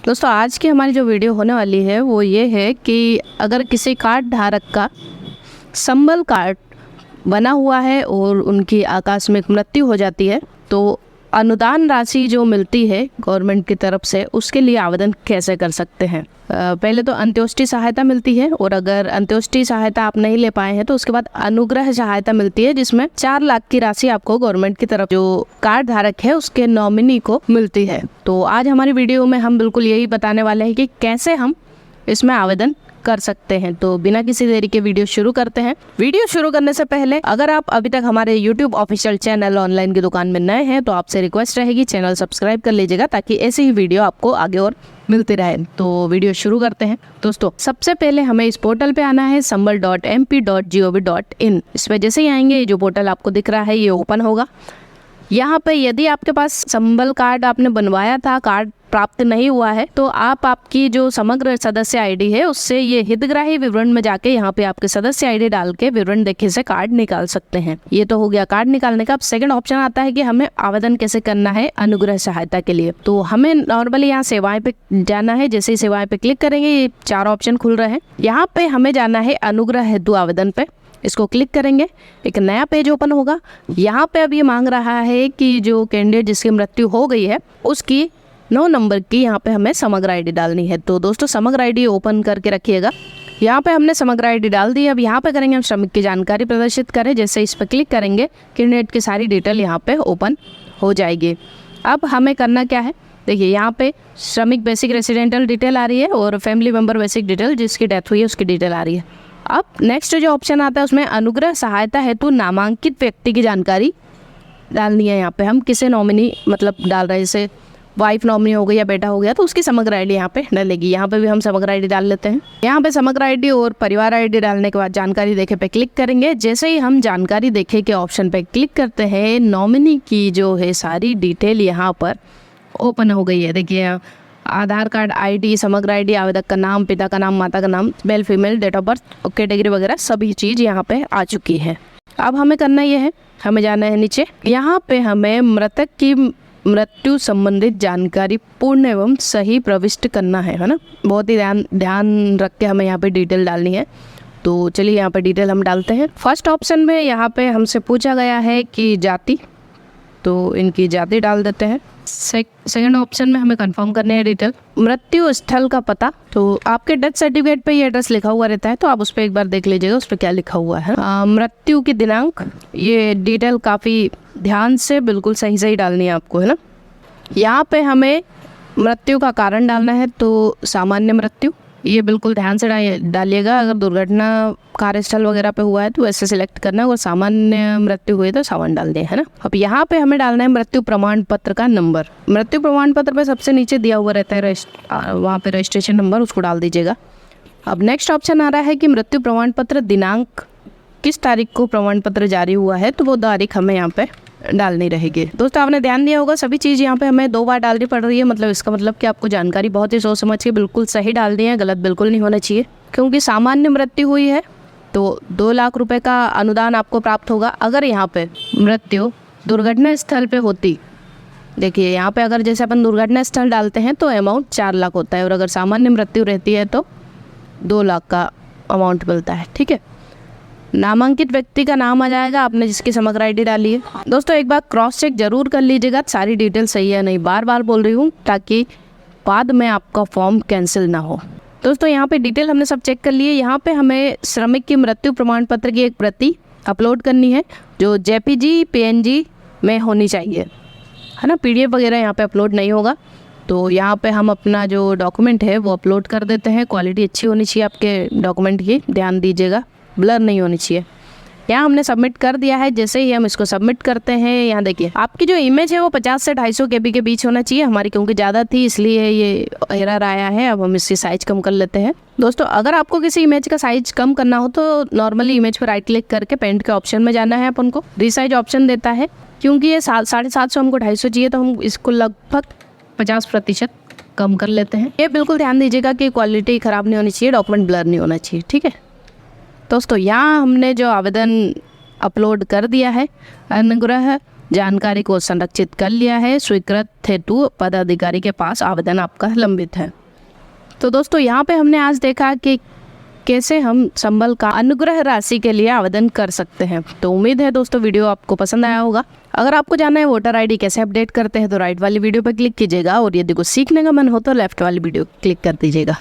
दोस्तों आज की हमारी जो वीडियो होने वाली है वो ये है कि अगर किसी कार्ड धारक का संबल कार्ड बना हुआ है और उनकी आकस्मिक मृत्यु हो जाती है तो अनुदान राशि जो मिलती है गवर्नमेंट की तरफ से उसके लिए आवेदन कैसे कर सकते हैं। पहले तो अंत्योष्टि सहायता मिलती है और अगर अंत्योष्टि सहायता आप नहीं ले पाए हैं तो उसके बाद अनुग्रह सहायता मिलती है जिसमें 4 लाख की राशि आपको गवर्नमेंट की तरफ जो कार्ड धारक है उसके नॉमिनी को मिलती है। तो आज हमारी वीडियो में हम बिल्कुल यही बताने वाले हैं कि कैसे हम इसमें आवेदन कर सकते हैं। तो बिना किसी देरी के वीडियो शुरू करते हैं। वीडियो शुरू करने से पहले अगर आप अभी तक हमारे YouTube ऑफिशियल चैनल ऑनलाइन की दुकान में नए हैं तो आपसे रिक्वेस्ट रहेगी चैनल सब्सक्राइब कर लीजिएगा ताकि ऐसी ही वीडियो आपको आगे और मिलती रहे। तो वीडियो शुरू करते हैं। दोस्तों सबसे पहले हमें इस पोर्टल पे आना है sambal.mp.gov.in। इस पे जैसे ही आएंगे ये जो पोर्टल आपको दिख रहा है ये ओपन होगा। यहाँ पे यदि आपके पास संबल कार्ड आपने बनवाया था, कार्ड प्राप्त नहीं हुआ है तो आप आपकी जो समग्र सदस्य आईडी है उससे ये हितग्राही विवरण में जाके यहाँ पे आपके सदस्य आईडी डाल के विवरण देखे से कार्ड निकाल सकते हैं। ये तो हो गया कार्ड निकालने का। अब सेकंड ऑप्शन आता है कि हमें आवेदन कैसे करना है अनुग्रह सहायता के लिए। तो हमें नॉर्मली यहाँ सेवाएं पे जाना है। जैसे ही सेवाएं पे क्लिक करेंगे ये 4 ऑप्शन खुल रहे हैं। यहाँ पे हमें जाना है अनुग्रह हेतु आवेदन पे। इसको क्लिक करेंगे एक नया पेज ओपन होगा। यहाँ पे अब ये मांग रहा है कि जो कैंडिडेट जिसकी मृत्यु हो गई है उसकी 9 नंबर की यहाँ पे हमें समग्र आईडी डालनी है। तो दोस्तों समग्र आईडी ओपन करके रखिएगा। यहाँ पे हमने समग्र आईडी डाल दी। अब यहाँ पे करेंगे हम श्रमिक की जानकारी प्रदर्शित करें। जैसे इस पर क्लिक करेंगे कैंडिडेट की सारी डिटेल यहाँ पे ओपन हो जाएगी। अब हमें करना क्या है, देखिए यहाँ पे श्रमिक बेसिक रेसिडेंटल डिटेल आ रही है और फैमिली मेम्बर बेसिक डिटेल जिसकी डेथ हुई है उसकी डिटेल आ रही है। अब नेक्स्ट जो ऑप्शन आता है उसमें अनुग्रह सहायता हेतु नामांकित व्यक्ति की जानकारी डालनी है। यहाँ पे हम किसे नॉमिनी मतलब डाल रहे हैं, जैसे वाइफ नॉमिनी हो गई या बेटा हो गया तो उसकी समग्र आईडी यहाँ पे डलेगी। यहाँ पे भी हम समग्र आईडी डाल लेते हैं। यहाँ पे समग्र आईडी और परिवार आईडी डालने के बाद जानकारी देखे पे क्लिक करेंगे। जैसे ही हम जानकारी देखे के ऑप्शन पे क्लिक करते हैं नॉमिनी की जो है सारी डिटेल यहाँ पर ओपन हो गई है। देखिए Aadhaar card, ID, Samagra ID, आवेदक का नाम, पिता का नाम, माता का नाम, male female, date of birth, category वगैरह सभी चीज़ यहाँ पे आ चुकी है। अब हमें करना ये है, हमें जाना है नीचे। यहाँ पे हमें मृतक की मृत्यु संबंधित जानकारी पूर्ण एवं सही प्रविष्ट करना है ना। बहुत ही ध्यान रख के हमें यहाँ पे डिटेल डालनी है। तो चलिए यहाँ पे डिटेल हम डालते हैं। फर्स्ट ऑप्शन में यहाँ पे हमसे पूछा गया है कि जाति, तो इनकी जाति डाल देते हैं। सेकंड ऑप्शन में हमें कंफर्म करने हैं डिटेल। मृत्यु स्थल का पता, तो आपके डेथ सर्टिफिकेट पे ये एड्रेस लिखा हुआ रहता है तो आप उस पर एक बार देख लीजिएगा उस पर क्या लिखा हुआ है। मृत्यु की दिनांक, ये डिटेल काफ़ी ध्यान से बिल्कुल सही डालनी है आपको, है ना। यहाँ पे हमें मृत्यु का कारण डालना है तो सामान्य मृत्यु, ये बिल्कुल ध्यान से डालिएगा। अगर दुर्घटना कार्यस्थल वगैरह पे हुआ है तो वैसे सिलेक्ट करना है और सामान्य मृत्यु हुई तो सावन डाल दें, है ना। अब यहाँ पे हमें डालना है मृत्यु प्रमाण पत्र का नंबर। मृत्यु प्रमाण पत्र पे सबसे नीचे दिया हुआ रहता है वहाँ पे रजिस्ट्रेशन नंबर, उसको डाल दीजिएगा। अब नेक्स्ट ऑप्शन आ रहा है कि मृत्यु प्रमाण पत्र दिनांक, किस तारीख को प्रमाण पत्र जारी हुआ है तो वो तारीख हमें यहाँ पे डालनी रहेगी। दोस्तों आपने ध्यान दिया होगा सभी चीज़ यहाँ पे हमें 2 बार डालनी पड़ रही है। मतलब इसका मतलब कि आपको जानकारी बहुत ही सोच समझ के बिल्कुल सही डालनी है, गलत बिल्कुल नहीं होना चाहिए। क्योंकि सामान्य मृत्यु हुई है तो 2 लाख रुपए का अनुदान आपको प्राप्त होगा। अगर यहाँ पे मृत्यु दुर्घटना स्थल पे होती, देखिए यहाँ पे अगर जैसे अपन दुर्घटना स्थल डालते हैं तो अमाउंट 4 लाख होता है और अगर सामान्य मृत्यु रहती है तो 2 लाख का अमाउंट मिलता है। ठीक है, नामांकित व्यक्ति का नाम आ जाएगा आपने जिसकी समग्र आईडी डाली है। दोस्तों एक बार क्रॉस चेक जरूर कर लीजिएगा सारी डिटेल सही है नहीं, बार बार बोल रही हूँ ताकि बाद में आपका फॉर्म कैंसिल ना हो। दोस्तों यहाँ पे डिटेल हमने सब चेक कर ली है। यहाँ पे हमें श्रमिक की मृत्यु प्रमाण पत्र की एक प्रति अपलोड करनी है जो JPG PNG में होनी चाहिए, है ना। PDF वगैरह यहाँ पे अपलोड नहीं होगा। तो यहाँ पे हम अपना जो डॉक्यूमेंट है वो अपलोड कर देते हैं। क्वालिटी अच्छी होनी चाहिए आपके डॉक्यूमेंट की, ध्यान दीजिएगा, ब्लर नहीं होनी चाहिए। यहाँ हमने सबमिट कर दिया है। जैसे ही हम इसको सबमिट करते हैं यहाँ देखिए आपकी जो इमेज है वो 50 से 250 KB के बीच होना चाहिए। हमारी क्योंकि ज़्यादा थी इसलिए ये एरर आया है। अब हम इसकी साइज कम कर लेते हैं। दोस्तों अगर आपको किसी इमेज का साइज कम करना हो तो नॉर्मली इमेज पर राइट क्लिक करके पेंट के ऑप्शन में जाना है। अपन को रीसाइज ऑप्शन देता है क्योंकि ये 750 हमको 250 चाहिए तो हम इसको लगभग 50% कम कर लेते हैं। ये बिल्कुल ध्यान दीजिएगा कि क्वालिटी ख़राब नहीं होनी चाहिए, डॉक्यूमेंट ब्लर नहीं होना चाहिए। ठीक है दोस्तों, यहाँ हमने जो आवेदन अपलोड कर दिया है अनुग्रह जानकारी को संरक्षित कर लिया है, स्वीकृत हेतु पदाधिकारी के पास आवेदन आपका लंबित है। तो दोस्तों यहाँ पे हमने आज देखा कि कैसे हम संबल का अनुग्रह राशि के लिए आवेदन कर सकते हैं। तो उम्मीद है दोस्तों वीडियो आपको पसंद आया होगा। अगर आपको जानना है वोटर आईडी कैसे अपडेट करते हैं तो राइट वाली वीडियो पर क्लिक कीजिएगा, और यदि कुछ सीखने का मन हो तो लेफ्ट वाली वीडियो क्लिक कर दीजिएगा।